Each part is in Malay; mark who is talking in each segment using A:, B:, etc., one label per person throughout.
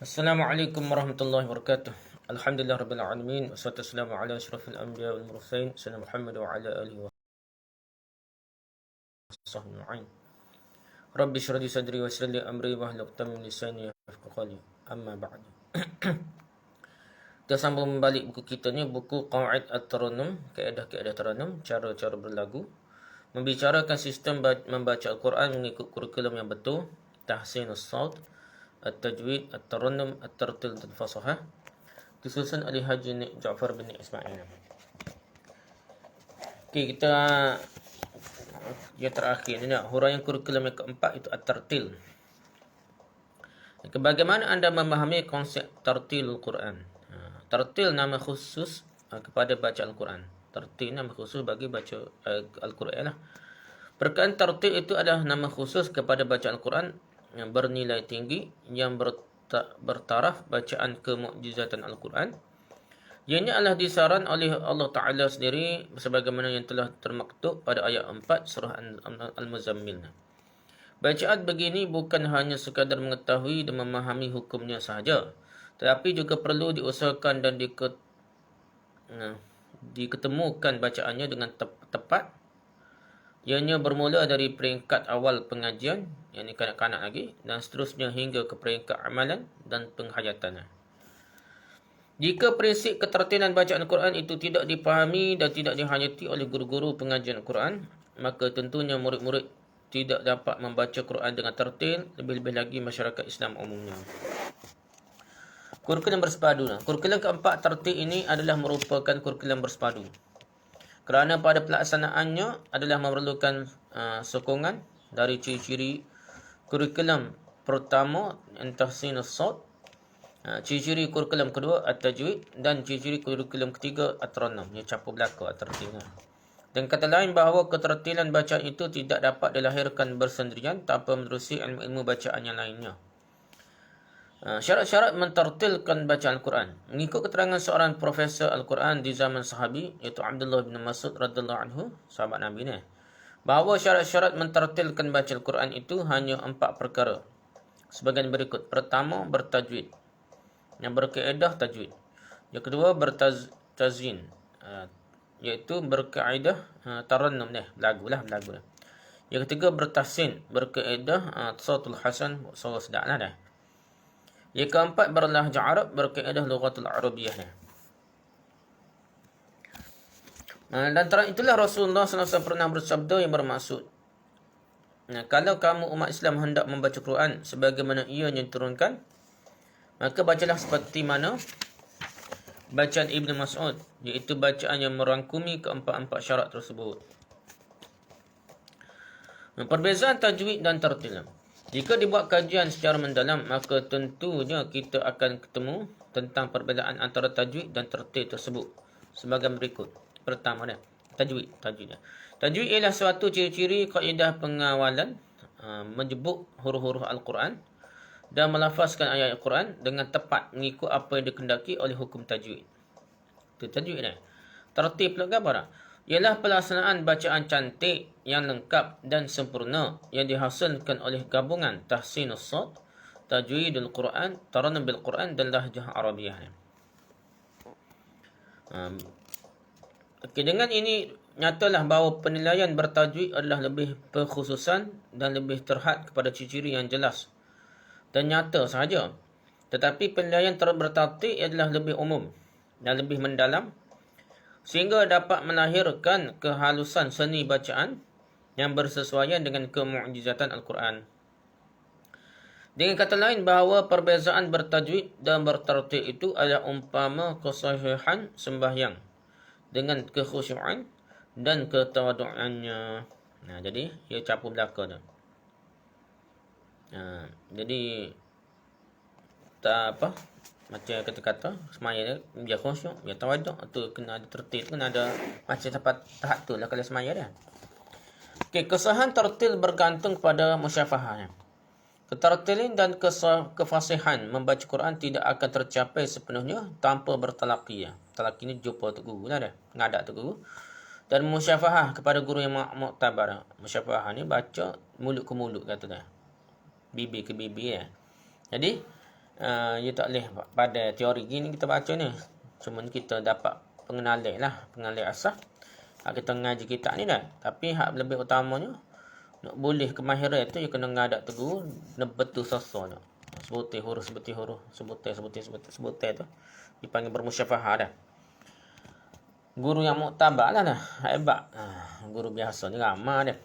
A: Assalamualaikum warahmatullahi wabarakatuh. Alhamdulillah rabbil alamin wassalatu wassalamu ala asyrafil anbiya wal mursalin sayyidina Muhammad wa ala alihi wa sahbihi ajma'in. Rabbi shrah li sadri wa yassir li amri wahlul 'uqdatam min lisani yafqahu qawli. Amma ba'd. Kita sambung balik buku kita ni, buku Qawaid At-Tarannum, kaedah-kaedah tarannum, cara-cara berlagu. Membicarakan sistem membaca Al-Quran mengikut kurikulum yang betul, tahsinus saut, at-tajwid, at-tarannum, at-tartil dan fasahah. Disusun oleh Haji Ja'far bin Ismail. Okey, kita yang terakhir ni, huraian kurikulum yang keempat itu at-tartil. Bagaimana anda memahami konsep tartil Al-Quran? Tartil nama khusus kepada baca Al-Quran. Tartil nama khusus bagi baca Al-Quran lah. Perkataan tartil itu adalah nama khusus kepada baca Al-Quran yang bernilai tinggi, yang bertaraf bacaan kemukjizatan Al-Quran. Ianya adalah disaran oleh Allah Ta'ala sendiri sebagaimana yang telah termaktub pada ayat 4 surah Al-Muzammil. Bacaan begini bukan hanya sekadar mengetahui dan memahami hukumnya sahaja, tetapi juga perlu diusahakan dan diketemukan bacaannya dengan tepat. Ianya bermula dari peringkat awal pengajian, yang ini kanak-kanak lagi, dan seterusnya hingga ke peringkat amalan dan penghayatan. Jika prinsip ketertilan bacaan Al-Quran itu tidak dipahami dan tidak dihayati oleh guru-guru pengajian Al-Quran, maka tentunya murid-murid tidak dapat membaca Quran dengan tertil, lebih-lebih lagi masyarakat Islam umumnya. Kurikulum bersepadu. Kurikulum keempat tertil ini adalah merupakan kurikulum bersepadu, kerana pada pelaksanaannya adalah memerlukan sokongan dari ciri-ciri kurikulum pertama tahsinus saut, ciri-ciri kurikulum kedua at-tajwid, dan ciri-ciri kurikulum ketiga at-tarannum, ia campur belaka at-tartil. Dengan kata lain, bahawa ketertilan bacaan itu tidak dapat dilahirkan bersendirian tanpa menerusi ilmu-ilmu bacaan yang lainnya. Syarat-syarat mentertilkan bacaan Al-Quran. Mengikut keterangan seorang profesor Al-Quran di zaman sahabi, iaitu Abdullah bin Mas'ud radhiyallahu anhu, sahabat Nabi ni, bahawa syarat-syarat mentertilkan bacaan Al-Quran itu hanya 4 perkara. Sebagian berikut. Pertama, bertajwid, yang berkaedah tajwid. Yang kedua, bertazyin, iaitu berkaedah tarannum ni, lagu lah. Yang ketiga, bertahsin, berkaedah sautul hasan, suara sedap lah dah. Yang keempat, berlahjah Arab, berkaedah lughatul Arabiyyah. Dan terang itulah Rasulullah SAW pernah bersabda yang bermaksud, kalau kamu umat Islam hendak membaca Quran sebagaimana ia yang diturunkan, maka bacalah seperti mana bacaan Ibn Mas'ud, iaitu bacaan yang merangkumi keempat-empat syarat tersebut. Perbezaan tajwid dan tartil. Jika dibuat kajian secara mendalam, maka tentunya kita akan ketemu tentang perbezaan antara tajwid dan tartil tersebut sebagai berikut. Pertama, tajwid. Tajwid ialah suatu ciri-ciri kaedah pengawalan menyebut huruf-huruf Al-Quran dan melafazkan ayat Al-Quran dengan tepat mengikut apa yang dikehendaki oleh hukum tajwid. Itu tajwid dah. Tartil pula apa? Ialah pelaksanaan bacaan cantik yang lengkap dan sempurna yang dihasilkan oleh gabungan tahsinus saut, tajwidul Quran, tarannum bil Quran dan lahjah Arabiyyah. Dengan ini nyatalah bahawa penilaian bertajwid adalah lebih perkhususan dan lebih terhad kepada ciri-ciri yang jelas dan nyata sahaja. Tetapi penilaian bertartil adalah lebih umum dan lebih mendalam, sehingga dapat melahirkan kehalusan seni bacaan yang bersesuaian dengan kemukjizatan Al-Quran. Dengan kata lain, bahawa perbezaan bertajwid dan bertartil itu adalah umpama kesahihan sembahyang dengan kekhusyuan dan ketawadu'annya. Jadi ia campur belaka tu. Jadi tak apa, macam kata-kata semaya dia biar khusyuk, biar tawaduk, tu kena ada tertil, kena ada macam tahap tu lah kalau semaya dia. Okey, kesahan tertil bergantung pada musyafahah. Ketertilan dan kefasihan membaca Quran tidak akan tercapai sepenuhnya tanpa bertalaqi. Talaqi ni jumpa tok guru lah dah, ngadak tok guru. Dan musyafahah kepada guru yang muktabar. Musyafahah ni baca mulut ke mulut kata dah. Bibir ke bibir ya. Jadi Ia tak boleh pada teori gini kita baca ni. Cuma kita dapat pengenalan asas. Hak kita ngaji kitab ni dah. Tapi hak lebih utamanya, nak boleh kemahiran tu, ia kena ngadak tegur, nak betul sosoknya. Sebutir huruf, sebutir tu. Dipanggil bermusyafahah dah. Guru yang muktabar lah dah. Hebat. Guru biasa ni ramah dah.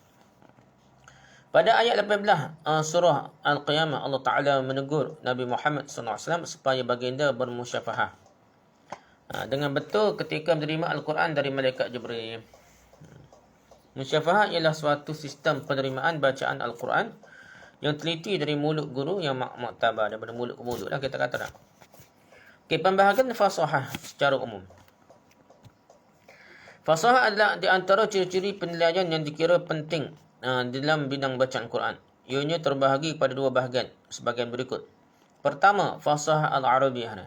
A: Pada ayat 18 surah Al-Qiyamah, Allah Ta'ala menegur Nabi Muhammad SAW supaya baginda bermusyafahah. Dengan betul ketika menerima Al-Quran dari Malaikat Jibril. Musyafahah ialah suatu sistem penerimaan bacaan Al-Quran yang teliti dari mulut guru yang muktabar, daripada mulut ke mulut lah kita kata dah. Okay, pembahagian fasahah secara umum. Fasahah adalah di antara ciri-ciri penilaian yang dikira penting dalam bidang bacaan Quran. Ianya terbahagi pada dua bahagian sebagian berikut. Pertama, fasahah al-Arabiyah,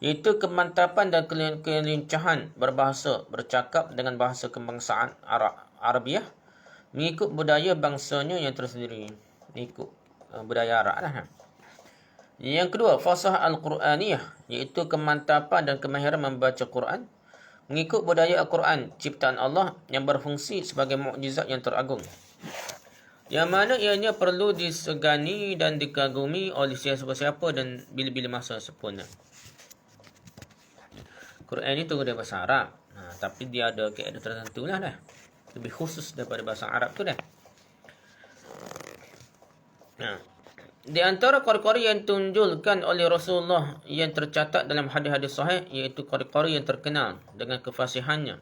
A: iaitu kemantapan dan kelincahan berbahasa, bercakap dengan bahasa kebangsaan Arabiah mengikut budaya bangsanya yang tersendiri, mengikut budaya Arab lah. Yang kedua, fasahah al-Quraniyah, iaitu kemantapan dan kemahiran membaca Quran mengikut budaya Al-Quran, ciptaan Allah yang berfungsi sebagai mukjizat yang teragung, yang mana ianya perlu disegani dan dikagumi oleh siapa-siapa dan bila-bila masa sempurna. Quran ni turun dari bahasa Arab. Tapi dia ada kaedah tertentu lah dah. Lebih khusus daripada bahasa Arab tu dah. Di antara qari-qari yang tunjulkan oleh Rasulullah yang tercatat dalam hadis-hadis sahih, iaitu qari-qari yang terkenal dengan kefasihannya,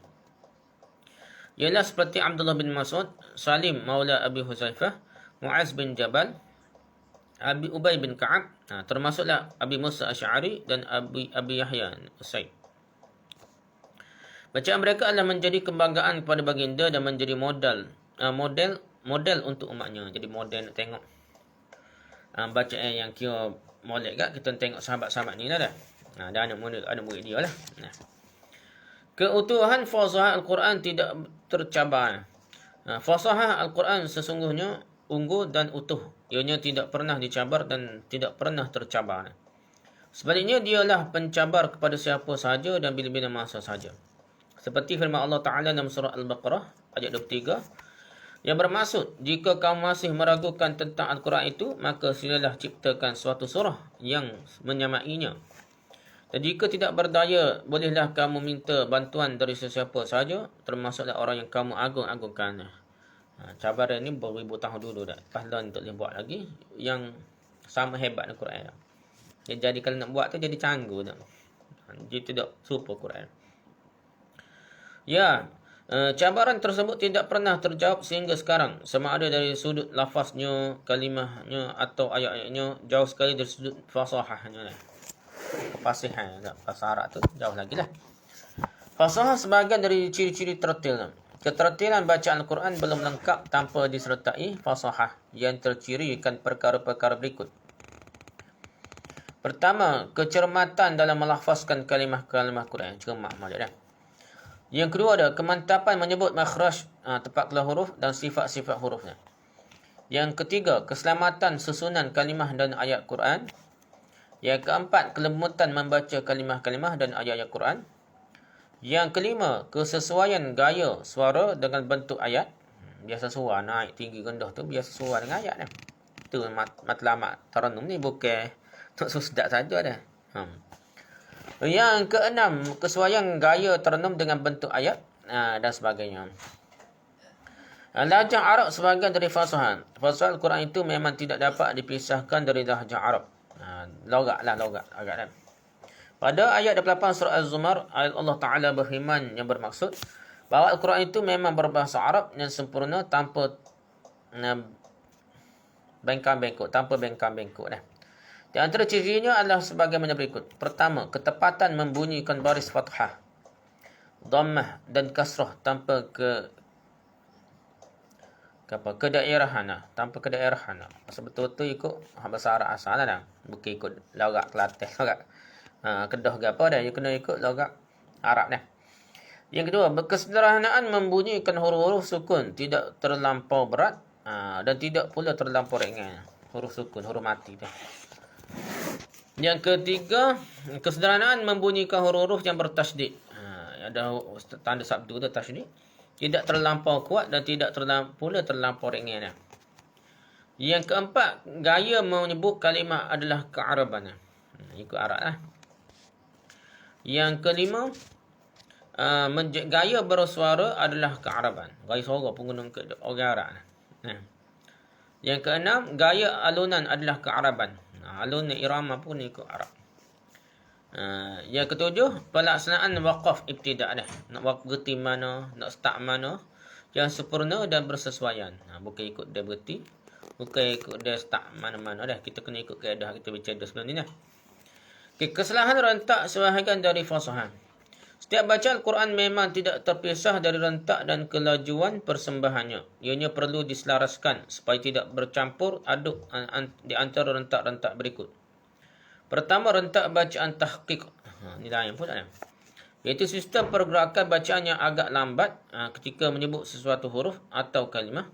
A: ialah seperti Abdullah bin Mas'ud, Salim Maula Abi Huzaifah, Mu'az bin Jabal, Abi Ubay bin Ka'ab, termasuklah Abi Musa Asy'ari dan Abi Yahya Usaid. Bacaan mereka adalah menjadi kebanggaan kepada baginda dan menjadi model untuk umatnya. Jadi model nak tengok bacaan yang kira molek kat, kita tengok sahabat-sahabat ni lah dah. Dan anak murid dia lah. Keutuhan fasahah Al-Quran tidak tercabar. Fasahah Al-Quran sesungguhnya unggul dan utuh. Ianya tidak pernah dicabar dan tidak pernah tercabar. Sebaliknya dialah pencabar kepada siapa sahaja dan bila-bila masa sahaja. Seperti firman Allah Ta'ala dalam surah Al-Baqarah ayat 23, yang bermaksud, jika kamu masih meragukan tentang Al-Quran itu, maka silalah ciptakan suatu surah yang menyamainya. Dan jika tidak berdaya, bolehlah kamu minta bantuan dari sesiapa sahaja, termasuklah orang yang kamu agung-agungkan. Cabaran ni beribu tahun dulu dah. Pahlawan tak boleh buat lagi yang sama hebat dengan Quran. Jadi kalau nak buat tu jadi canggu dah. Dia tidak serupa Quran. Cabaran tersebut tidak pernah terjawab sehingga sekarang, sama ada dari sudut lafaznya, kalimahnya atau ayat-ayatnya, jauh sekali dari sudut fasahahnya. Kefasihan bahasa Arab tu jauh lagi lah. Fasahah sebahagian dari ciri-ciri tertil. Ketertilan bacaan Al-Quran belum lengkap tanpa disertai fasahah yang tercirikan perkara-perkara berikut. Pertama, kecermatan dalam melafazkan kalimah-kalimah Quran. Cermat maksud dah. Yang kedua ada kemantapan menyebut makhraj, tempat keluar huruf dan sifat-sifat hurufnya. Yang ketiga, keselamatan susunan kalimah dan ayat Quran. Yang keempat, kelembutan membaca kalimah-kalimah dan ayat-ayat Quran. Yang kelima, kesesuaian gaya suara dengan bentuk ayat. Biasa suara naik, tinggi, rendah tu biasa suara dengan ayat dah. Itu matlamat Taranum ni bukan untuk susdak saja dah. Yang keenam, kesesuaian gaya terenum dengan bentuk ayat dan sebagainya. Lahjah Arab sebahagian dari fasahah. Fasahah Al-Quran itu memang tidak dapat dipisahkan dari lahjah Arab. Logat agak dah. Pada ayat 28 surah Az-Zumar, ayat Allah Ta'ala berfirman yang bermaksud bahawa Al-Quran itu memang berbahasa Arab yang sempurna tanpa bengkang-bengkok dah. Di antara cirinya adalah sebagaimana berikut. Pertama, ketepatan membunyikan baris fathah, dhammah dan kasrah tanpa kedaerahan. Tanpa kedaerahan. Pasal betul-betul ikut bahasa Arab asal dah. Bukan ikut logat Kelantan, logat Kedah ke apa dah. Dia kena ikut logat Arab dah. Yang kedua, kesederhanaan membunyikan huruf-huruf sukun tidak terlampau berat dan tidak pula terlampau ringan. Huruf sukun, huruf mati dah. Yang ketiga, kesederhanaan membunyikan huruf yang bertasydid. Ada tanda sabdu tu tasydid. Tidak terlampau kuat dan tidak pula terlampau ringan. Yang keempat, gaya menyebut kalimah adalah kearaban. Ikut Arab lah. Yang kelima, gaya bersuara adalah kearaban. Gaya suara penggunaan orang Arab. Yang keenam, gaya alunan adalah kearaban. Alunan irama pun ikut Arab. Yang ketujuh, pelaksanaan waqaf ibtidak dah. Nak berhenti mana, nak start mana, yang sempurna dan bersesuaian. Bukan ikut dia berhenti, bukan ikut dia start mana-mana dah. Kita kena ikut kaedah kita bicara sebelum ni dah. Okay, kesalahan rentak sebahagian dari fasahan. Setiap baca Al-Quran memang tidak terpisah dari rentak dan kelajuan persembahannya. Ianya perlu diselaraskan supaya tidak bercampur aduk di antara rentak-rentak berikut. Pertama, rentak bacaan tahqiq. Ini lain pun tak. Iaitu sistem pergerakan bacaan yang agak lambat ketika menyebut sesuatu huruf atau kalimah.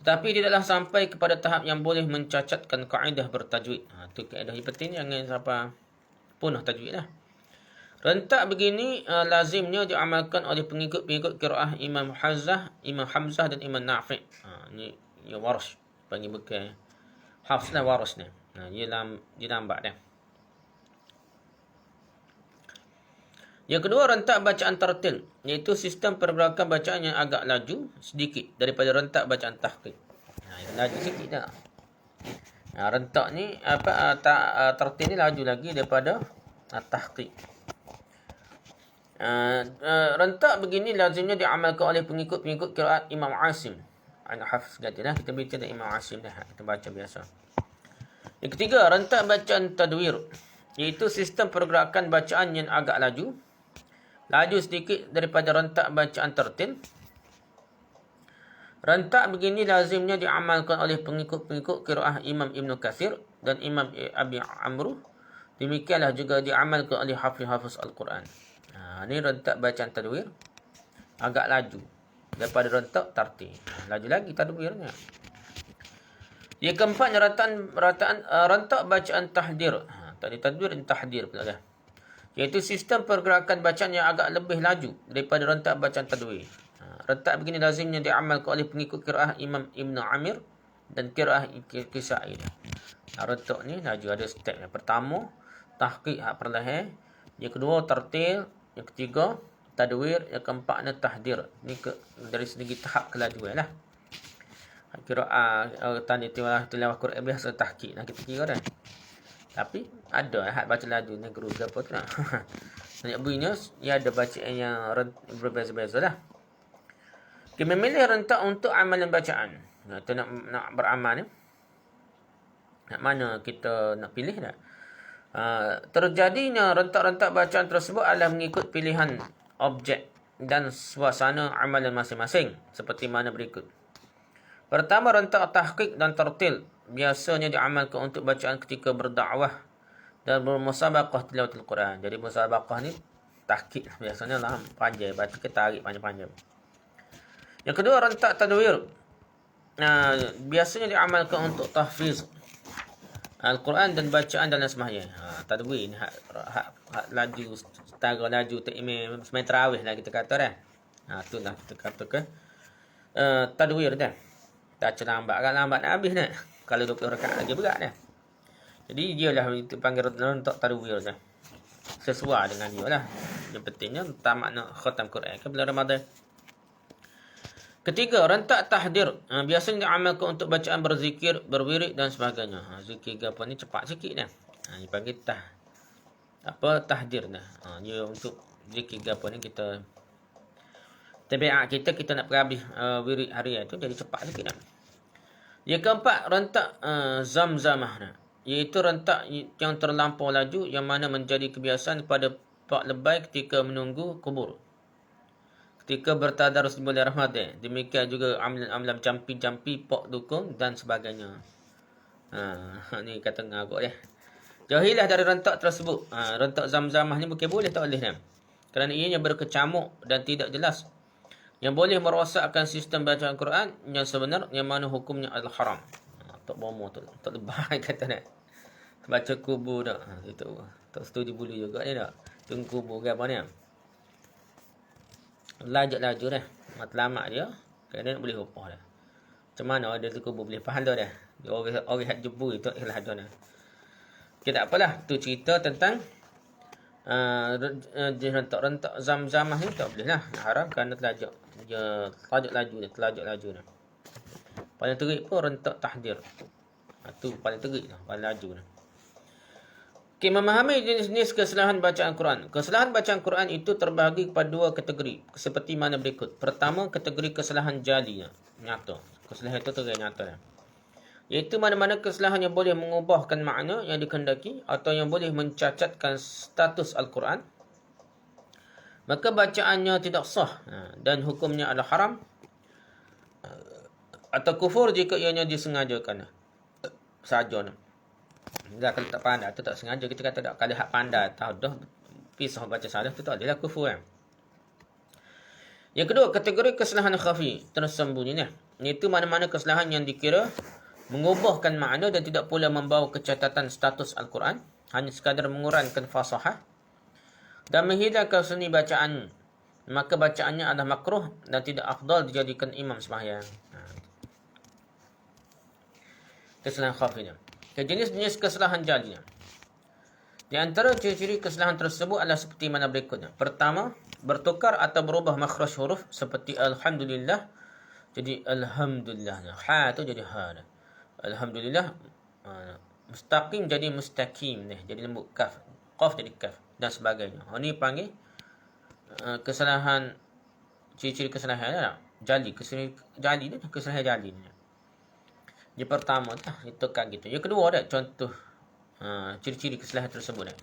A: Tetapi tidaklah sampai kepada tahap yang boleh mencacatkan kaedah bertajwid. Itu kaedah yang penting, jangan sampai punah tajwid lah. Rentak begini lazimnya diamalkan oleh pengikut-pengikut qiraah Imam Hamzah dan Imam Nafi'. Ini Warsh. Panggil bukan Hafs lah, Warsh ni. Dia lambat dah. Yang kedua, rentak bacaan tartil, iaitu sistem pergerakan bacaan yang agak laju sedikit daripada rentak bacaan tahqiq. Laju sikit dah. Rentak ni tartil ni laju lagi daripada tahqiq. Rentak begini lazimnya diamalkan oleh pengikut-pengikut qiraat Imam Asim. Hafs katalah, kita bicara Imam Asim dah, kita baca biasa. Yang ketiga, rentak bacaan tadwir, iaitu sistem pergerakan bacaan yang agak laju sedikit daripada rentak bacaan tartil. Rentak begini lazimnya diamalkan oleh pengikut-pengikut qiraah Imam Ibn Katsir dan Imam Abi Amru. Demikianlah juga diamalkan oleh hafiz-hafiz Al-Quran. Ini rentak bacaan tadwir agak laju daripada rentak tartil. Laju lagi tadwirnya. Yang keempat, rentak bacaan tahdir. Tadi tadwir dan tahdir pula dah. Iaitu sistem pergerakan bacaan yang agak lebih laju daripada rentak bacaan tadwir. Rentak begini lazimnya diamalkan oleh pengikut qiraah Imam Ibn Amir dan qiraah Kisai. Rentak ni laju, ada step. Yang pertama, tahqiq hak perlahan. Yang kedua, tartil. Yang ketiga, tadwir. Yang keempatnya tahdir. Ini dari segi tahap kelajuan lah. Qiraah tadi tilawah Quran biasa tahqiq nak kita kira dah. Tapi ada hak baca laju ni guru ke apa tu nak. Banyak bunyinya ia ada bacaan yang berbeza-beza lah. Kita memilih rentak untuk amalan bacaan. Kita nak beramal ni. Nak mana kita nak pilih dah. Terjadinya rentak-rentak bacaan tersebut adalah mengikut pilihan objek dan suasana amalan masing-masing seperti mana berikut. Pertama, rentak tahqiq dan tartil biasanya diamalkan untuk bacaan ketika berdakwah dan bermusabaqah tilawatul Quran. Jadi musabaqah ni tahqiq biasanya lah panjang, baca ke tarik panjang-panjang. Yang kedua, rentak tadwir. Biasanya diamalkan untuk tahfiz Al-Quran dan bacaan dalam sembahyang. Tadwir ni hak laju, setara laju takmim sembahyang tarawih lah kita kata dah. Tu lah kita katakan tadwir dah. Dah lambat kan, lambat nak habis dah. Kalau 20 rakaat lagi berat dah. Jadi dia lah itu panggil rentak tadwir dah. Sesuai dengan dia lah. Yang pentingnya tamat nak khatam Quran ke bulan Ramadan. Ketiga, rentak tahdir. Biasanya diamalkan untuk bacaan berzikir, berwirid dan sebagainya. Zikir apa ni cepat sikit dah. Ini panggil tahdir dah. Dia untuk zikir apa ni kita tabiat kita nak perhabis wirid harian tu jadi cepat sikit dah. Yang keempat, rentak zamzamah. Iaitu rentak yang terlampau laju yang mana menjadi kebiasaan pada pak lebay ketika menunggu kubur. Ketika bertadarus di bulan Ramadan. Demikian juga amalan-amalan jampi-jampi, pok dukung dan sebagainya. Ni kata ngaguk dia. Jauhilah dari rentak tersebut. Rentak zamzamah ni bukan boleh, tak boleh dah. Kerana ianya berkecamuk dan tidak jelas. Yang boleh merosakkan sistem bacaan Quran yang sebenar, yang mana hukumnya adalah haram. Tak bomo tu, tak lebay kata nak. Baca kubur tak? Tak setuju bulu juga ni tak? Tunggu kubur ke apa ni? Laju dah. Matlamat dia. Kadang boleh upah dah. Macam mana ada tu kubur boleh pahala dah. Orang hak jebur itu ialah ada dah. Okay, tak apalah. Tu cerita tentang rentak-rentak zam-zamah ni tak boleh lah. Haram kerana telajak. Dia telajak laju dah. Paling terik pun rentak tahdir. Tu paling terik lah. Paling laju dah. Okay, memahami jenis-jenis kesalahan bacaan Quran. Kesalahan bacaan Quran itu terbahagi kepada dua kategori. Seperti mana berikut. Pertama, kategori kesalahan jali. Nyata. Kesalahan itu terlihat nyata. Iaitu mana-mana kesalahan yang boleh mengubahkan makna yang dikehendaki atau yang boleh mencacatkan status Al-Quran. Maka bacaannya tidak sah dan hukumnya adalah haram atau kufur jika ianya disengajakan. Saja. Dah kalau tak pandai tu tak sengaja kita kata tak. Kalau hak pandai tahu dah pisah baca salah tu tak adalah kufur kan. Yang kedua, kategori kesalahan khafi tersembunyi ni. Iaitu mana-mana kesalahan yang dikira mengubahkan makna dan tidak pula membawa kecacatan status Al-Quran, hanya sekadar mengurangkan fasahah dan menghidarkan seni bacaan, maka bacaannya adalah makruh dan tidak afdal dijadikan imam sembahyang. Kesalahan khafinya. Jenis-jenis kesalahan jalinya. Di antara ciri-ciri kesalahan tersebut adalah seperti mana berikutnya. Pertama, bertukar atau berubah makhraj huruf seperti alhamdulillah jadi alhamdulillah. Ha tu jadi ha. Alhamdulillah mustaqim jadi mustaqim ni, jadi lembut. Qaf jadi kaf dan sebagainya. Ini panggil kesalahan, ciri-ciri kesalahan tak? Jali, kesalahan jali ni. Yang pertama itu kan gitu. Yang kedua ada contoh ciri-ciri kesalahan tersebut.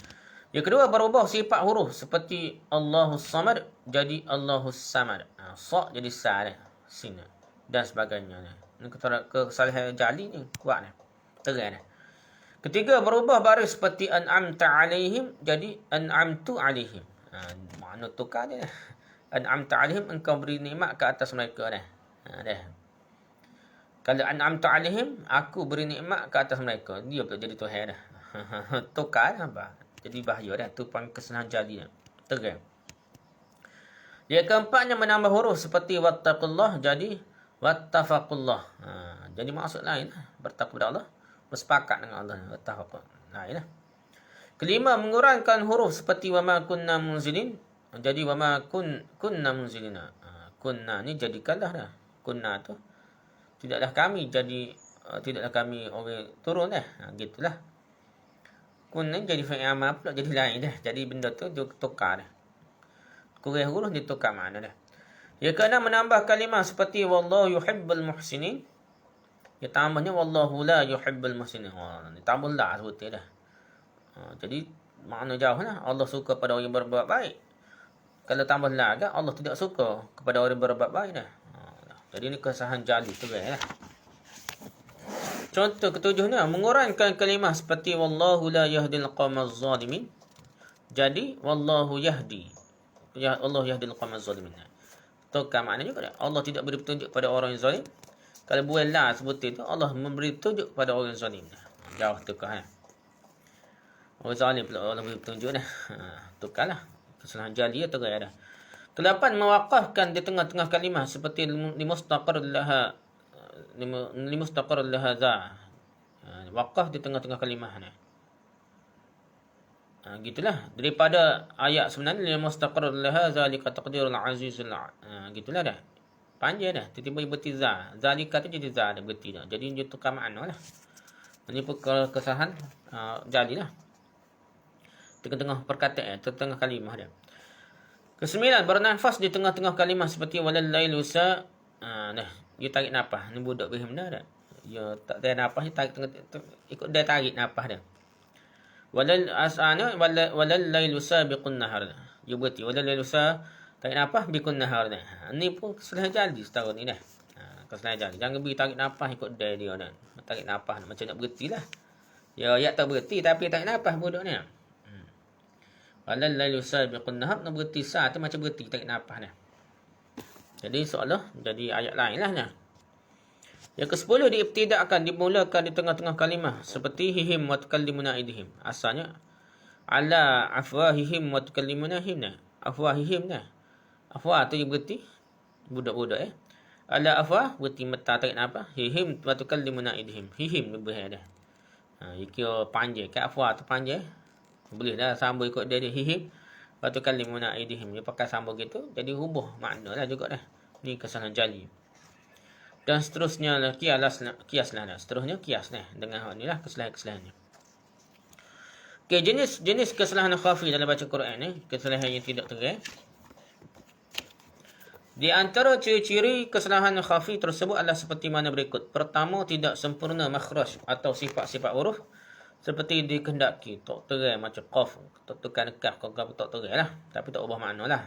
A: Yang kedua, berubah sifat huruf seperti Allahus Samad jadi Allahus Samad. Sa jadi sa sin dan sebagainya. Ini kesalahan jali ni kuat ni. Terang ni. Ketiga, berubah baris seperti an'amta alaihim jadi an'amtu alaihim. Makna tukar dia. An'amta alaihim, engkau beri nikmat ke atas mereka dah. Dah. Kalau an'amta alaihim, aku beri nikmat ke atas mereka. Dia pula jadi Tuhan dah. Tukar apa? Jadi bahaya dah. Tu panggil kesalahan jali dah. Terang. Yang keempatnya, menambah huruf seperti wattaqullah jadi wattafaqullah. Jadi maksud lain lah. Bertakwa kepada Allah, bersepakat dengan Allah. Wattafaq. Lain lah. Kelima, mengurangkan huruf seperti wama kunna munzilin jadi wama kunna munzilina. Kunna ni jadikanlah dah. Kunna tu tidaklah kami jadi tidaklah kami orang turun dah. Gitulah. Kunna jadi fa'il amal pula jadi lain dah. Jadi benda tu dia tukar dah. Kurang huruf ditukar makna dah. Yang keenam, menambah kalimah seperti wallahu yuhibbul muhsinin. Yang tambahnya wallahu la yuhibbul muhsinin. Ditambah la sebutnya dah. Jadi makna jauh lah. Allah suka pada orang yang berbuat baik. Kalau tambah la kan Allah tidak suka kepada orang yang berbuat baik dah. Jadi ni kesalahan jali tu lah. Contoh ketujuhnya, mengurangkan kalimah seperti wallahu la yahdil qawmaz zalimin jadi wallahu yahdi. Ya Allah yahdil qawmaz zalimin. Tukar maknanya juga. Allah tidak beri petunjuk pada orang yang zalim. Kalau buat la sebut itu, Allah memberi petunjuk pada orang yang zalim. Jauh tukar. Orang zalim pula Allah beri petunjuk dah. Tukarlah. Kesalahan jali atau gaya dah. Kedelapan, mewaqafkan di tengah-tengah kalimah seperti limustaqar laha za. Waqaf di tengah-tengah kalimah ni. Gitulah. Daripada ayat sebenarnya limustaqar laha zalika taqdirul azizul gitulah dah. Panjang dah. Tiba-tiba berhenti za. Zalika tu jadi za dah berhenti dah. Jadi dia tukar makna lah. Ini pun kesalahan jadilah. Tengah-tengah perkataan, tengah-tengah kalimah dia. Kesembilan, bernafas di tengah-tengah kalimah seperti walal lailu sa. Dia tarik nafas. Ni budak faham dah. Dia tak tarik nafas, dia tarik ikut dia tarik nafas dia. Walal as'ana walal lailu sabiqun nahar. Dia berhenti walal lailu sa tarik nafas biqun nahar. Ni pun kesalahan jali setahun ni dah. Kesalahan jali. Jangan beri tarik nafas ikut dia dah. Tarik nafas macam nak berhentilah. Ya ayat tak berhenti tapi tarik nafas budak ni. Walal lailu sabiqun nahar, nak berhenti sa tu macam berhenti tarik nafas dah. Jadi seolah jadi ayat lain lah. Yang ke-10 diibtida'kan, dimulakan di tengah-tengah kalimah seperti hihim wa tukallimuna aydihim. Asalnya ala afwahihim wa tukallimuna himna. Afwahihim nah. Afwah tu berarti budak-budak Ala afwah berarti mata tarik apa? Hihim wa tukallimuna aydihim. Hihim lebih dah. Ikut panjang kat afwah tu panjang. Boleh dah sambung ikut dia hihim wa tukallimuna aydihim. Dia pakai sambung gitu jadi hubung makna lah juga dah. Ni kesalahan jali. Dan seterusnya lah kias lah. Seterusnya kias lah dengan hal ni lah kesalahan-kesalahannya. Okey, jenis kesalahan khafi dalam baca Quran ni, kesalahan yang tidak terang. Di antara ciri-ciri kesalahan khafi tersebut adalah seperti mana berikut. Pertama, tidak sempurna makhraj atau sifat-sifat huruf seperti dikehendaki. Tak terang macam qaf, tak tekan kaf, tak terang lah. Tapi tak ubah makna lah.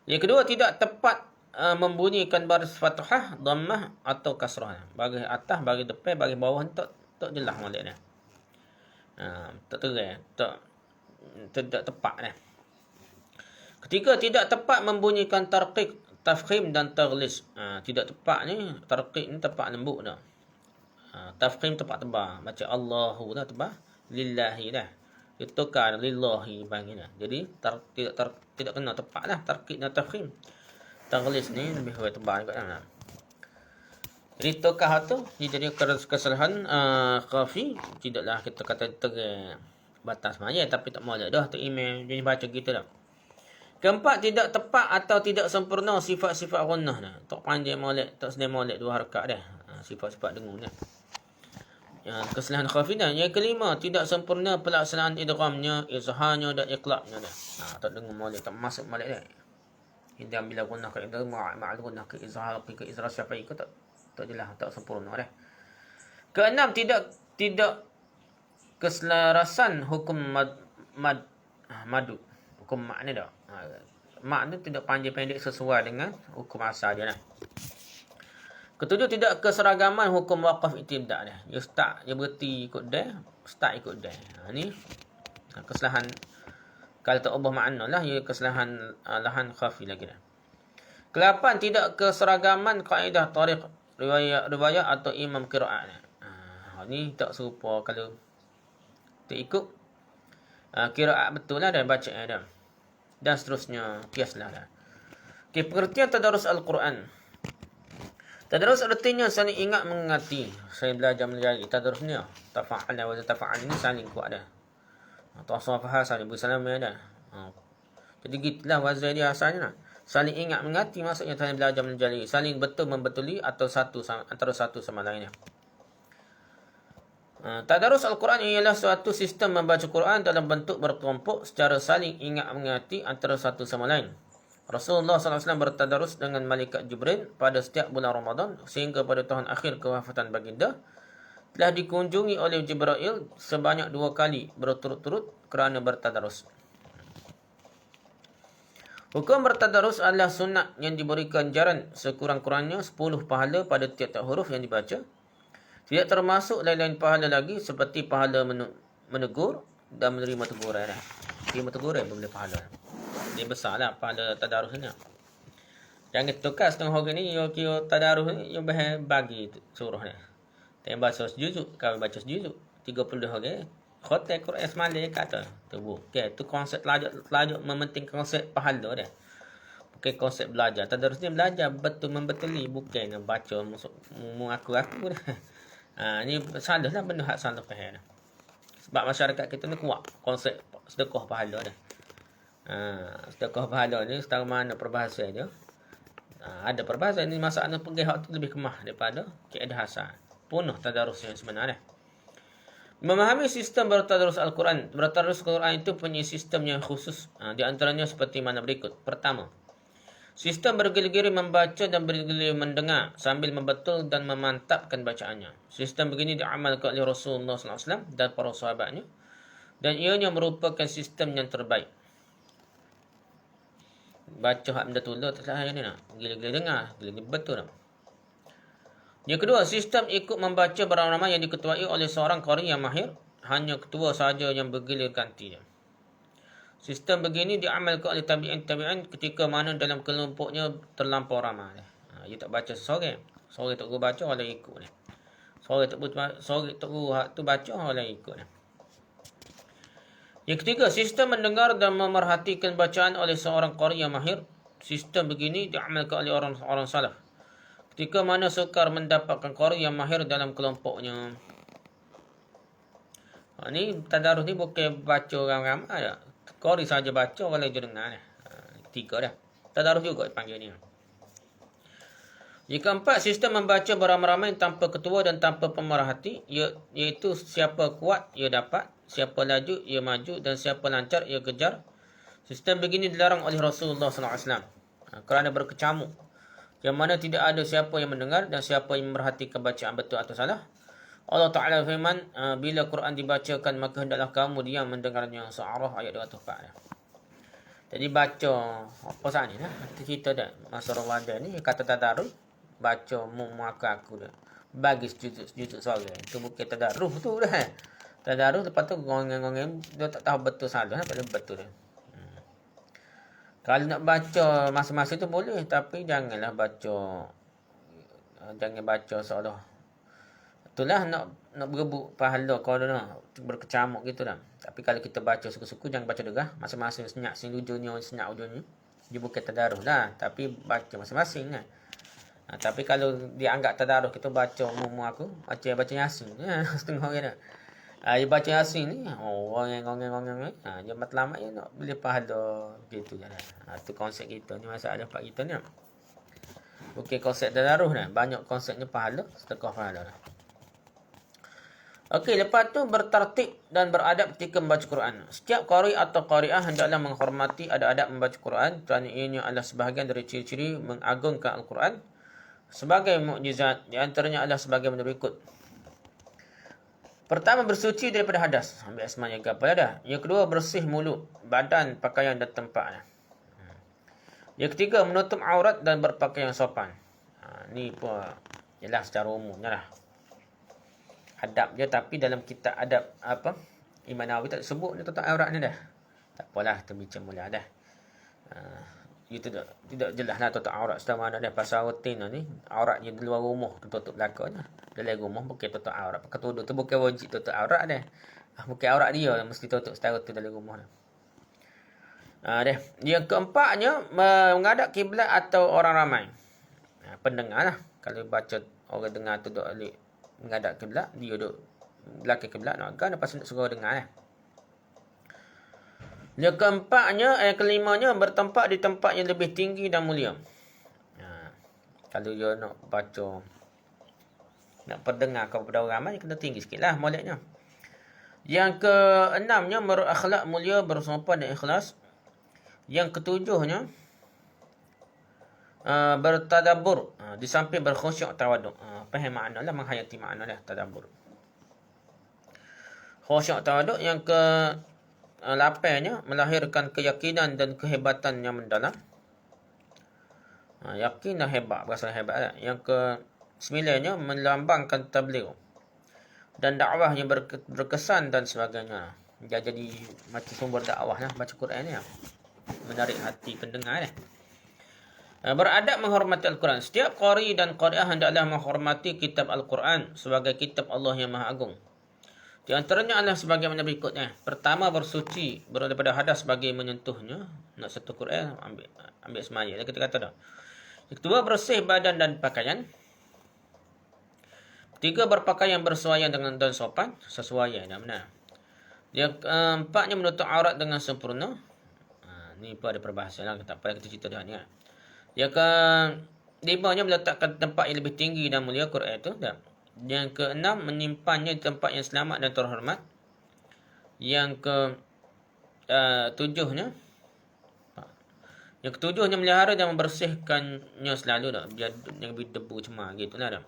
A: Yang kedua, tidak tepat membunyikan baris fathah, dhammah atau kasrah. Bagi atas, bagi depan, bagi bawah tak jelas molek dia. Tak terang, tidak tepat dah. Ketiga, tidak tepat membunyikan tarqiq, tafkhim dan taghlis. Tidak tepat ni, tarqiq ni tepat lembut dah. Tafkhim tepat tebal. Macam Allahu dah tebal, lillahi dah. Ditukar lillahi panggil dah. Jadi tidak kena tepat lah tarqiq dan tafkhim. Taghlis ni lebih tebal juga lah. Jadi tukar tu jadi kesalahan khafi. Tidaklah kita kata terang batas maya, tapi tak molek dah tu email jadi baca gitu dah. Keempat, tidak tepat atau tidak sempurna sifat-sifat gunnah dah. Tak panjang molek, tak sedang molek dua harakat dah. Sifat-sifat dengung dah. Kesalahan khafi dah. Yang kelima, tidak sempurna pelaksanaan idghamnya, izharnya dan iqlabnya dah. Tak dengung molek, tak masuk molek dah. Hidam bila gunnah ke idgham, ma'al gunnah ke izhar ke izhar syafi'i ke tak jelas, tak sempurna dah. Keenam, tidak keselarasan hukum madu. Hukum mak ni dah. Mak ni tidak panjang pendek sesuai dengan hukum asal dia lah. Ketujuh, tidak keseragaman hukum waqaf itibda' dah. Dia start, dia berhenti ikut dia, start ikut dia. Ni kesalahan. Kalau tak ubah makna lah, ia kesalahan lahan khafi lagi dah. Kelapan, tidak keseragaman kaedah tariq riwayat atau imam qiraat. Ni tak serupa kalau tak ikut qiraat betul lah dan bacaan dah. Dan seterusnya kiaslah dah. Okay, pengertian tadarus Al-Quran. Tadarus artinya saling ingat mengingati. Saya belajar menjadi tadarus ni. Tafa'al wa tafa'al ni saling kuat dah. Tasawufah saling bersalam dah. Jadi gitulah wazan dia asalnya. Saling ingat mengingati maksudnya saling belajar menjadi, saling betul membetuli atau antara satu sama lainnya. Tadarus Al-Quran ialah suatu sistem membaca Quran dalam bentuk berkelompok secara saling ingat mengingati antara satu sama lain. Rasulullah SAW bertadarus dengan malaikat Jibril pada setiap bulan Ramadan sehingga pada tahun akhir kewafatan baginda telah dikunjungi oleh Jibril sebanyak 2 kali berturut-turut kerana bertadarus. Hukum bertadarus adalah sunat yang diberikan jaran sekurang-kurangnya 10 pahala pada tiap-tiap huruf yang dibaca. Tidak termasuk lain-lain pahala lagi seperti pahala menegur dan menerima teguran. Terima teguran boleh pahala. Dia besar lah pahala tadarus ni. Jangan tukar setengah orang ni, kira tadarus ni, yang bagi surah ni. Yang baca sejuzuk, kalau baca sejuzuk, 30 orang. Khotel Quran semalam kata. Tu bukan. Tu konsep pelajar mementingkan konsep pahala dah. Bukan konsep belajar. Tadarus ni belajar betul membetuli. Bukan baca mengaku-aku dah. Ni salah lah benda hak salah faham. Sebab masyarakat kita ni kuat konsep sedekah pahala dah. Sedekah pahala ni setara mana peribahasa dia. Ada peribahasa ni masalah pergi hak tu lebih kemah daripada kaedah asal. Punah tadarus yang sebenarnya. Memahami sistem bertadarus Al-Quran. Bertadarus Al-Quran itu punya sistem yang khusus. Di antaranya seperti mana berikut. Pertama, sistem bergili-gili membaca dan bergili-gili mendengar sambil membetul dan memantapkan bacaannya. Sistem begini diamalkan oleh Rasulullah SAW dan para sahabatnya. Dan ianya merupakan sistem yang terbaik. Baca hak benda tu lah, tak salah ni nak. Gili-gili dengar, gili-gili betul lah. Yang kedua, sistem ikut membaca beramai-ramai yang diketuai oleh seorang qari yang mahir. Hanya ketua sahaja yang bergilir gantinya. Sistem begini diamalkan oleh tabi'in ketika mana dalam kelompoknya terlampau ramai. Dia tak baca seseorang. Sore tok guru baca, orang ikut ni. Sore tok guru hak tu baca, orang ikut ni. Yang ketiga, sistem mendengar dan memerhatikan bacaan oleh seorang qari yang mahir. Sistem begini diamalkan oleh orang salaf. Ketika mana sukar mendapatkan qari yang mahir dalam kelompoknya. Ni tadarus ni bukan baca ramai-ramai dah. Qari saja baca, orang lain je dengar ni. Tiga dah. Tadarus juga panggil ni. Yang keempat, sistem membaca beramai-ramai tanpa ketua dan tanpa pemerhati, iaitu siapa kuat, ia dapat. Siapa laju, ia maju. Dan siapa lancar, ia kejar. Sistem begini dilarang oleh Rasulullah SAW. Kerana berkecamuk. Yang mana tidak ada siapa yang mendengar dan siapa yang memerhatikan bacaan betul atau salah. Allah Ta'ala firman, bila Quran dibacakan, maka hendaklah kamu diam mendengarnya. Al-A'raf ayat 204. Jadi baca, apa sahaja ni lah. Kita dah, masa Ramadan ni, kata tadarus, baca muaka aku dah. Bagi sejujur suara. Itu bukan tadarus tu dah. Tadarus lepas tu ngongeng-ngongeng, dia tak tahu betul salah. Pada betul dah. Kalau nak baca masa-masa tu boleh, tapi janganlah baca, jangan baca seolah itulah nak berebut pahala kau dah berkecamuk gitu dah. Tapi kalau kita baca suku-suku, jangan baca degah, masing-masing senyap ujungnya, senyap ujungnya. Dia bukan tadarus lah, tapi baca masing-masing lah. Tapi kalau dianggap tadarus, kita baca aku baca Yasin setengah orang dah. Dia baca Yasin ni, orang dia matlamat je nak beli pahala gitu je lah. Tu konsep kita ni, masalah dapat kita ni. Bukan konsep tadarus dah, banyak konsepnya pahala, sedekah pahala dah. Okey, lepas tu bertertib dan beradab ketika membaca Quran. Setiap qari atau qari'ah hendaklah menghormati adab-adab membaca Quran kerana ianya adalah sebahagian dari ciri-ciri mengagungkan Al-Quran. Sebagai mukjizat, di antaranya adalah sebagai berikut. Pertama, bersuci daripada hadas. Ambil asma yang kapal dah. Yang kedua, bersih mulut, badan, pakaian dan tempat. Yang ketiga, menutup aurat dan berpakaian sopan. Ni pun ialah secara umumnya lah. Adab je, tapi dalam kitab adab Imam Nawawi tak sebut ni tutup aurat ni dah. Tak apalah, kita bincang mula dah. Itu tidak jelas lah tutup aurat setelah mana dah. Pasal rutin ni, aurat je di luar rumah tutup belakangnya. Dalam rumah bukan tutup aurat. Pakai tuduk tu bukan wajib tutup aurat dah. Bukan aurat dia yang mesti tutup setara tu dalam rumah dah. Yang keempatnya, menghadap kiblat atau orang ramai. Pendengar lah. Kalau baca orang dengar tu duduk alik menghadap kiblat, dia duduk belakang kiblat nak agak, lepas nak suruh dengar lah. Yang keempatnya, kelimanya, bertempat di tempat yang lebih tinggi dan mulia. Kalau dia nak baca, nak pendengar kepada orang ramai, kena tinggi sikit lah moleknya. Yang keenamnya, berakhlak mulia, bersopan dan ikhlas. Yang ketujuhnya, bertadabbur, di samping berkhusyuk tawaduk. Faham makna lah, menghayati makna lah tadabbur. Khusyuk tawaduk. Yang ke-8-nya, melahirkan keyakinan dan kehebatan yang mendalam. Yakin dan hebat, berasa hebat lah. Yang ke-9-nya, melambangkan tabligh dan dakwah yang berkesan dan sebagainya. Dia jadi macam sumber dakwah lah baca Quran ni. Menarik hati pendengar lah. Beradab menghormati Al-Quran. Setiap qari dan qari'ah hendaklah menghormati kitab Al-Quran sebagai kitab Allah yang Maha Agung. Di antaranya adalah sebagaimana berikutnya. Pertama, bersuci daripada hadas bagi menyentuhnya. Nak sentuh Quran, ambil semaya. Kita kata dah. Yang kedua, bersih badan dan pakaian. Ketiga, berpakaian bersesuaian dengan dan sopan. Sesuaian, dah benar. Yang keempatnya, menutup aurat dengan sempurna. Ni pun ada perbahasan lah. Tak payah kita cerita dah ni lah. Yang ke-5-nya, meletakkan tempat yang lebih tinggi dan mulia Quran itu. Yang ke-6, menyimpannya di tempat yang selamat dan terhormat. Yang ke-7-nya, melihara dan membersihkannya selalu dah. Biar jangan berdebu cemar gitu lah dah.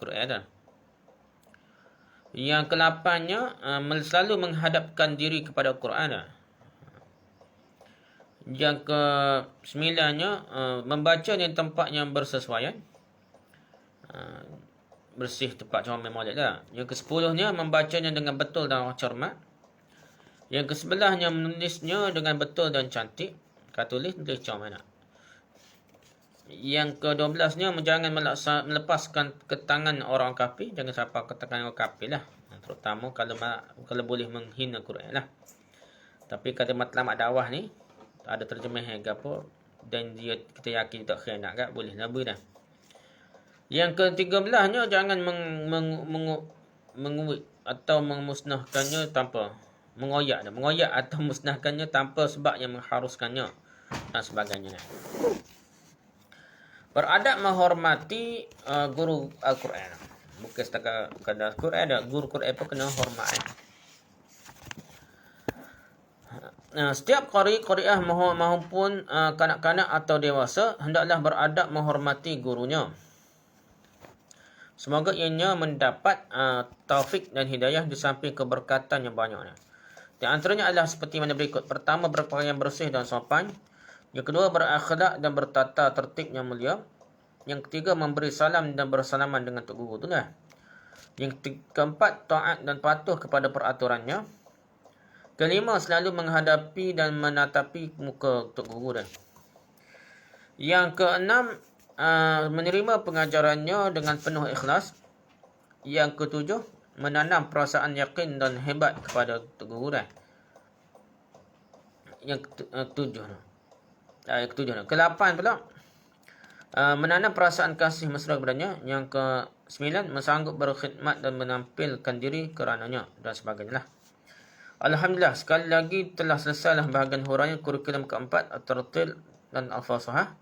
A: Quran dah. Yang ke-8-nya, selalu menghadapkan diri kepada Quran dah. Yang ke-9-nya, membaca di tempat yang bersesuaian. Bersih tempat comel molek dah. Yang ke-10-nya, membacanya dengan betul dan cermat. Yang ke-11-nya, menulisnya dengan betul dan cantik. Kalau tulis comel nak. Yang ke-12-nya, jangan melepaskan ke tangan orang kafir. Jangan sampai ke tangan orang kafir lah. Terutama kalau boleh menghina Quran lah. Tapi kata matlamat dakwah ni, ada terjemah yang apa, dan kita yakin tak khianat kat, boleh nabi dah. Yang ke-13-nya, jangan menguik atau memusnahkannya tanpa mengoyak atau musnahkannya tanpa sebab yang mengharuskannya dan sebagainya. Beradab menghormati guru Al-Quran. Bukan setakat Al-Quran, ada guru Quran pun kena hormat. Setiap qari'ah maupun kanak-kanak atau dewasa hendaklah beradab menghormati gurunya. Semoga ianya mendapat taufik dan hidayah di samping keberkatan yang banyaknya. Di antaranya adalah seperti mana berikut. Pertama, berpakaian bersih dan sopan. Yang kedua, berakhlak dan bertata tertib yang mulia. Yang ketiga, memberi salam dan bersalaman dengan tok guru. Itulah. Yang keempat, taat dan patuh kepada peraturannya. Kelima, selalu menghadapi dan menatapi muka tok guru dah. Yang keenam, menerima pengajarannya dengan penuh ikhlas. Yang ketujuh, menanam perasaan yakin dan hebat kepada tok guru dah. Yang ketujuh. Ke-8 pula, menanam perasaan kasih mesra kepadanya. Yang ke-9, sanggup berkhidmat dan menampilkan diri kerananya dan sebagainya lah. Alhamdulillah, sekali lagi telah selesailah bahagian huraian kurikulum keempat, At-Tartil dan Al-Fasahah.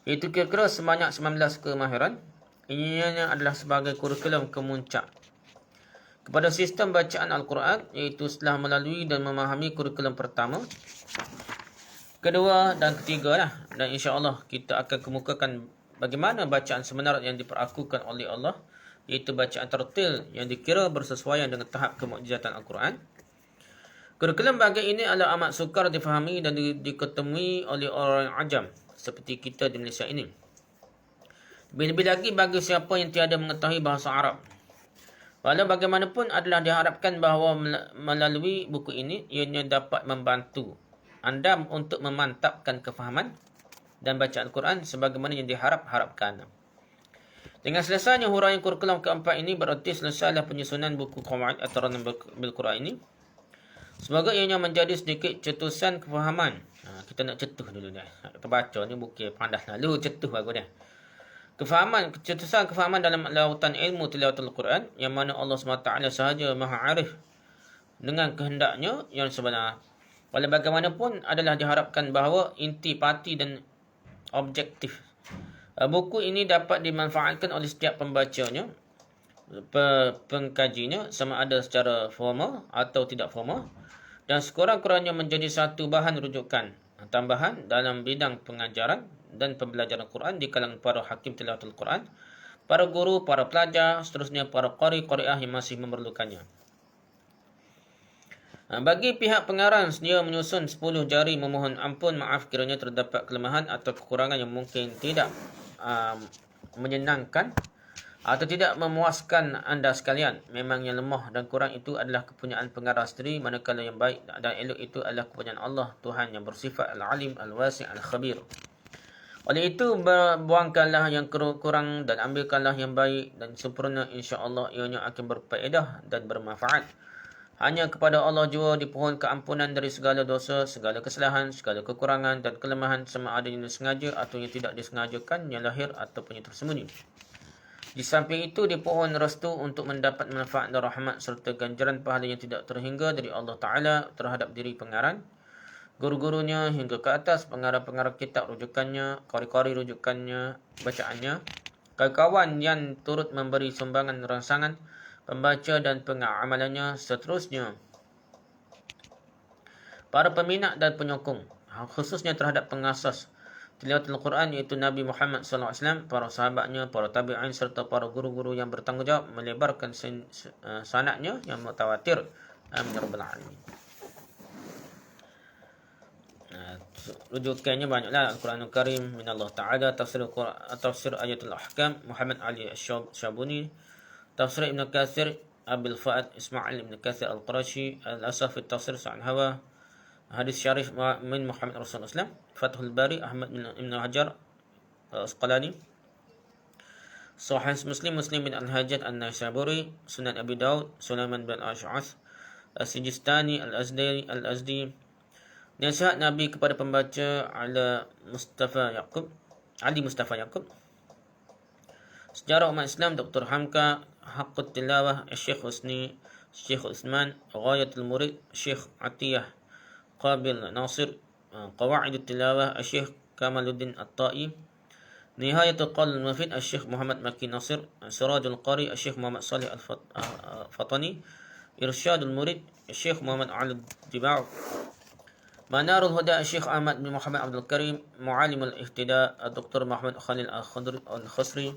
A: Iaitu kira-kira sebanyak 19 kemahiran. Ianya adalah sebagai kurikulum kemuncak kepada sistem bacaan Al-Quran, iaitu setelah melalui dan memahami kurikulum pertama, kedua dan ketiga lah. Dan insya-Allah kita akan kemukakan bagaimana bacaan sebenar yang diperakukan oleh Allah, iaitu bacaan tartil yang dikira bersesuaian dengan tahap kemukjizatan Al-Quran. Kurikulum bahagian ini adalah amat sukar difahami dan diketemui oleh orang ajam seperti kita di Malaysia ini. Lebih-lebih lagi bagi siapa yang tiada mengetahui bahasa Arab. Walau bagaimanapun adalah diharapkan bahawa melalui buku ini ianya dapat membantu anda untuk memantapkan kefahaman dan bacaan Al-Quran sebagaimana yang diharapkan. Dengan selesainya huraian kurikulum keempat ini, berarti selesailah penyusunan buku Qawaid At-Taranum bil Quran ini. Semoga ianya menjadi sedikit cetusan kefahaman. Kita nak cetuh dulu dah. Kita baca ni buku pandas lalu cetuh bagus dah. Cetusan kefahaman dalam lautan ilmu tilawatul Quran, yang mana Allah SWT sahaja maha arif dengan kehendaknya yang sebenar. Walau bagaimanapun adalah diharapkan bahawa inti parti dan objektif buku ini dapat dimanfaatkan oleh setiap pembacanya, pengkajinya, sama ada secara formal atau tidak formal, dan sekurang-kurangnya menjadi satu bahan rujukan tambahan dalam bidang pengajaran dan pembelajaran Quran di kalangan para hakim tilawatul Quran, para guru, para pelajar, seterusnya para qari'ah yang masih memerlukannya. Bagi pihak pengarang, dia menyusun 10 jari memohon ampun maaf kiranya terdapat kelemahan atau kekurangan yang mungkin tidak menyenangkan atau tidak memuaskan anda sekalian. Memang yang lemah dan kurang itu adalah kepunyaan pengarang sendiri, manakala yang baik dan elok itu adalah kepunyaan Allah, Tuhan yang bersifat Al-Alim, Al-Wasi', Al-Khabir. Oleh itu, buangkanlah yang kurang dan ambilkanlah yang baik dan sempurna, insya-Allah ianya akan berfaedah dan bermanfaat. Hanya kepada Allah jua dipohon keampunan dari segala dosa, segala kesalahan, segala kekurangan dan kelemahan, sama ada yang disengaja atau yang tidak disengajakan, yang lahir ataupun yang tersembunyi. Di samping itu, dipohon restu untuk mendapat manfaat dan rahmat serta ganjaran pahala yang tidak terhingga dari Allah Ta'ala terhadap diri pengarang, guru-gurunya hingga ke atas, pengarang-pengarang kitab rujukannya, qari-qari rujukannya, bacaannya, kawan-kawan yang turut memberi sumbangan rangsangan, pembaca dan pengamalannya, seterusnya para peminat dan penyokong, khususnya terhadap pengasas tilawatul Quran iaitu Nabi Muhammad SAW, para sahabatnya, para tabi'in serta para guru-guru yang bertanggungjawab melebarkan sanadnya yang mutawatir. Amin ya rabbal alamin. Rujukannya banyaklah. Al-Quranul Karim min Allah Ta'ala, tafsir ayatul ahkam Muhammad Ali Syabuni, tafsir Ibn Kathir Abil Fa'ad Ismail Ibn Kathir Al-Qurashi, Al-Asaf fi Tafsir Sa'an Hawa, hadis syarif min Muhammad Rasulullah SAW, Fathul Bari Ahmad Ibn Hajar Al-Asqalani, Sahih Muslim, Muslim bin Al-Hajjaj An-Naisaburi, Sunan Abi Daud, Sulaiman bin Ash'ath, As-Sijistani, Al-Azdi. Nasihat Nabi kepada pembaca Ali Mustafa Yaqub. Sejarah umat Islam Dr. Hamka, Haqqut Tilawah Syekh Husni, Syekh Uthman, Ghayatul Murid Syekh Atiyah Qabil Nasir, Qawaidut Tilawah Syekh Kamaluddin At-Tai, Nihayatul Qawl Al-Mufid Syekh Muhammad Maki Nasir, Sirajul Qari Syekh Muhammad Salih Al-Fatani, Irsyadul Murid Syekh Muhammad Al-Diba', Manarul Huda Syekh Ahmad bin Muhammad Abdul Karim, Mu'alimul Ihtida Dr. Muhammad Khalil Al-Khusri,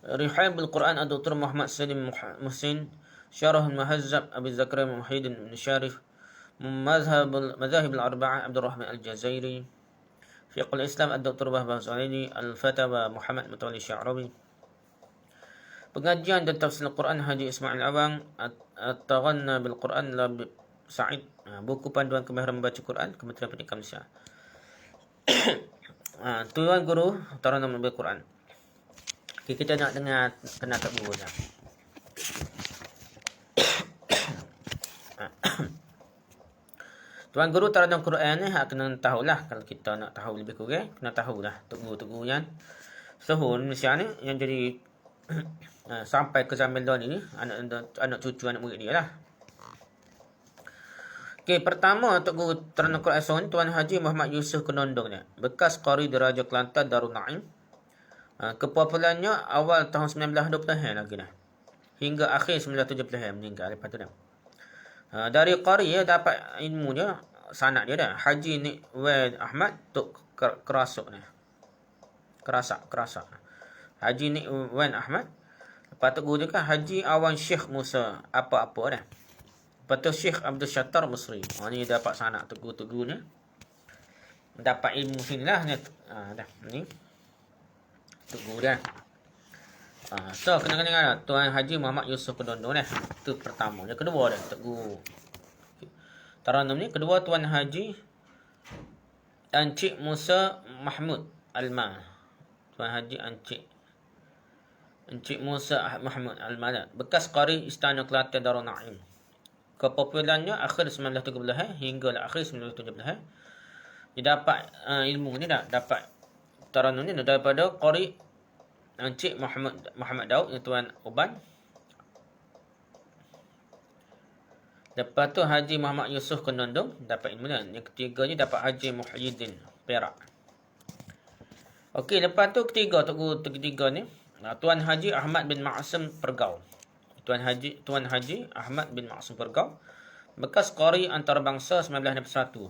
A: Rihabul Quran Dr. Muhammad Salim Muhsin, Syarah Al-Muhazzab Abi Zakaria Muhyiddin bin Syarif, Mazahib Al-Arba'ah Abdul Rahman Al-Jazairi, Fiqhul Islam Dr. Wahbah Zalini, Al-Fatawa Muhammad Mutawalli Sya'rabi, Pengajian dan Tafsir Al-Quran Haji Ismail Awang, At-Taghanna bil Quran Labib Sa'id, buku panduan kemahiran membaca Quran Kementerian Pendidikan Malaysia. Tuan Guru Taranum Nabil Quran. Okay, kita nak dengar kena tak guru dah. Tuan Guru Taranum Quran ni kena tahulah. Kalau kita nak tahu lebih kurang, kena tahulah guru-guru yang sehun Malaysia ni yang jadi sampai ke zaman dah ni anak cucu anak murid dia lah. Okey, pertama Tok Guru Taranum Quran Sehun Tuan Haji Muhammad Yusuf Kenondong ni, bekas qari Diraja Kelantan Darul Naim. Kepopulannya awal tahun 1920-an lagi dah. Hingga akhir 1970-an meninggal lepas tu dah. Dari qari dia dapat ilmu dia, sanad dia dah. Haji Nikwan Ahmad Tok Kerasuk ni. Kerasak. Haji Nikwan Ahmad. Lepas tu guru dia kan Haji Awan Syekh Musa apa-apa dah. Lepas tu Syekh Abdul Syattar Musri. Ni dapat sanad Tok Guru ni. Dapat ilmu sini lah ni. Dah ni. Tok Guru dah. So kena Tuan Haji Muhammad Yusuf Kenondong dah. Itu pertama. Yang kedua dah Tok Guru Taranum ni. Kedua Tuan Haji Encik Musa Mahmud Alma. Tuan Haji Encik Musa Mahmud Alma, bekas qari Istana Kelantan Darul Naim. Kepopulannya akhir 1930-an hingga akhir 1970-an. Dia dapat ilmu ni dah, dapat Taranum ni daripada qari Encik Muhammad Daud, Tuan Uban. Lepas tu Haji Muhammad Yusuf Kenondong dapat ilmu ni. Yang ketiga ni dapat Haji Muhyiddin Perak. Okey, lepas tu ketiga ni Tuan Haji Ahmad bin Ma'sum Pergau. Tuan Haji Ahmad bin Ma'sum Pergau, bekas qari antarabangsa 1961.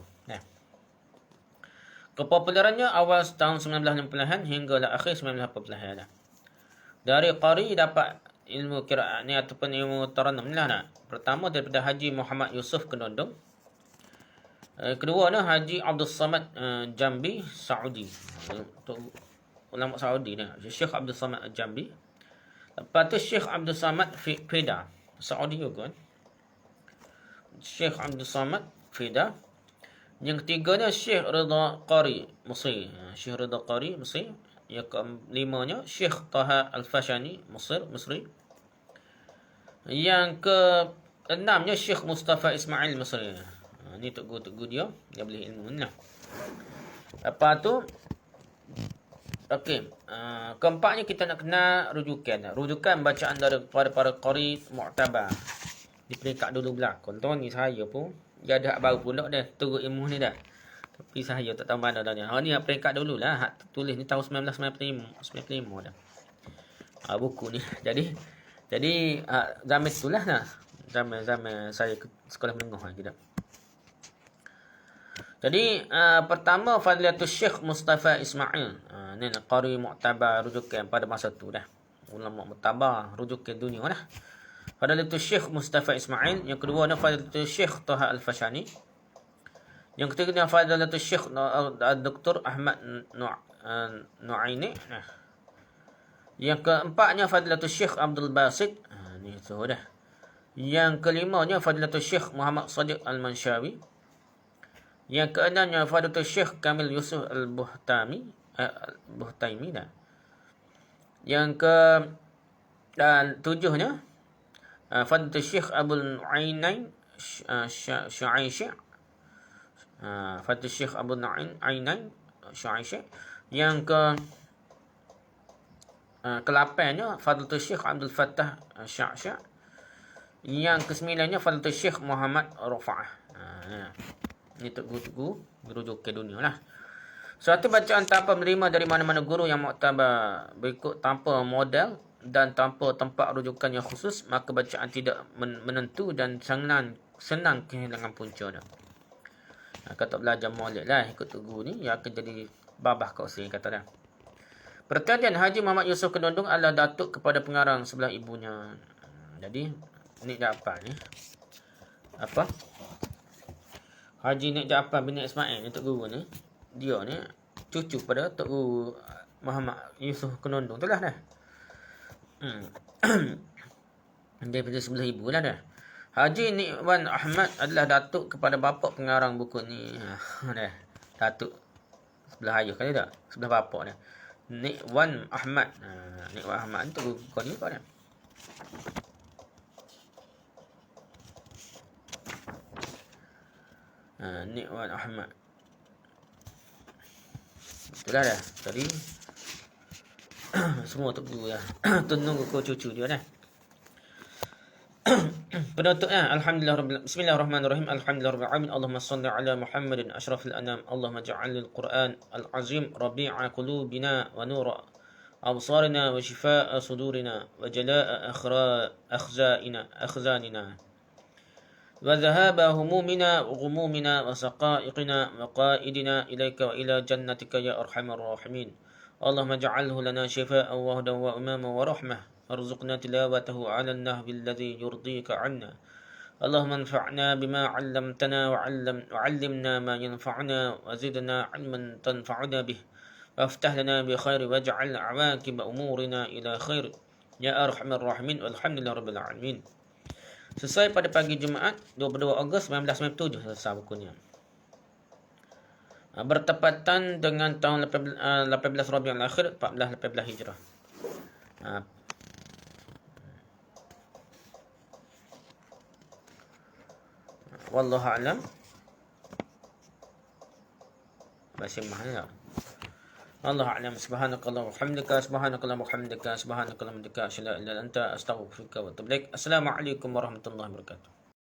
A: Kepopularannya awal tahun 1960-an hingga akhir 1980-an. Dari qari dapat ilmu qiraat ni ataupun ilmu taranum ni lah. Pertama daripada Haji Muhammad Yusuf Kenondong. Kedua ni Haji Abdul Samad Jambi Saudi. Ulama Saudi ni, Syekh Abdul Samad Jambi. Lepas tu Syekh Abdul Samad Fida, Saudi juga kan. Syekh Abdul Samad Fida. Yang ketiga ni Syekh Ridha Qari Mesir. Syekh Ridha Qari Mesir. Yang kelimanya Syekh Taha Al-Fashani Misri. Yang keenamnya Syekh Mustafa Ismail Misri. Ni tok guru dia boleh ilmu ni lah. Lepas tu okey, keempatnya kita nak kenal rujukan. Rujukan bacaan daripada para qari mu'tabar. Di peringkat dulu belakang. Tuan ni saya pun dia ada hak baru pula dah turut ilmu ni dah. Tapi saya tak tahu mana dah ni. Ni peringkat dulu lah. Hak tulis ni tahun 1995 dah. Buku ni. Jadi zaman itulah lah. Zaman saya sekolah menengah lagi dah. Jadi pertama Fadilatul Syekh Mustafa Ismail. Ni qari mu'tabar rujukan pada masa tu dah. Ulama mu'tabar rujukan dunia dah. Fadilatul Syekh Mustafa Ismail. Yang kedua ni Fadilatul Syekh Taha Al-Fashani. Yang ketiga ni Fadilatul Syekh Dr. Ahmad Nu'aini. Yang keempatnya Fadilatul Syekh Abdul Basit. Ni tu dah. Yang kelimanya Fadilatul Syekh Muhammad Sadiq Al-Manshawi. Yang keenamnya Fadilatul Syekh Kamil Yusuf Al-Buhtami. Buhtaimi dah. Yang ke tujuhnya Fadl Syekh Abul Ainain Syaishi. Fadl Syekh Abul Ainain Syaishi. Yang ke-8-nya Fadl Syekh Abdul Fattah Syaishi. Yang ke-9-nya Fadl Syekh Muhammad Rafa'ah. Ini guru rujuk ke dunia lah. Suatu bacaan tanpa menerima dari mana-mana guru yang muktabar berikut tanpa model dan tanpa tempat rujukan yang khusus, maka bacaan tidak menentu dan senang kehilangan puncanya. Kau tak belajar maulid lah ikut guru ni, yang akan jadi babah kau sendiri kata dah. Pertanyaan Haji Muhammad Yusof Kenondong adalah datuk kepada pengarang sebelah ibunya. Jadi Nik Jaafar ni apa? Haji Nik Jaafar bin Ismail ni Tok Guru ni, dia ni cucu pada Tok Guru Muhammad Yusof Kenondong tu lah dah. Daripada sebelah ibu lah dah. Haji Nik Wan Ahmad adalah datuk kepada bapa pengarang buku ni. Dah. Datuk sebelah ayah kali tak? Sebelah bapa dah. Nik Wan Ahmad. Nik Wan Ahmad tu buku ni kau dah. Nik Wan Ahmad. Itulah dah. Tadi semua Tok Guru lah. Tunung kau cucu dia dah. Penutupnya Bismillahirrahmanirrahim. Alhamdulillahirabbil alamin. Allahumma shalli ala Muhammadin asyrafil anam. Allahumma ja'alil Qur'an al-azim rabi'a qulubina wa nura absarina wa shifaa'a sudurina wa jalaa'a akhzanina wa dhahaba humumina wa ghumumina wa saqa'iqina wa qa'idina ilayka wa ila jannatika ya arhamar rahimin. Allahumma ja'alhu lana shifaa'an wa hudan wa umama wa rahmah. Arzuqna tilawatahu 'ala an-nahwi alladhi yurdika 'anna. Allahumma anfa'na bima 'allamtana wa 'allimna ma yanfa'una wa zidna 'ilman tanfa'una bih. Waftah lana bi khairi waj'al 'awaqiba umurina ila khair. Ya arhamar rahimin walhamdulillahirabbil alamin. Selesai pada pagi Jumaat 22 Ogos 1997 selesai bukunya. Bertepatan dengan tahun 18 Rabiul Akhir 1418 Hijrah. Wallahu a'lam. Masih mahal tak? Wallahu a'lam. Subhanakallah wa hamdika, subhanakallah wa hamdika, subhanakallah wa hamdika, asyhadu an la ilaha illa anta, astaghfiruka wa atubu ilaik. Assalamualaikum warahmatullahi wabarakatuh.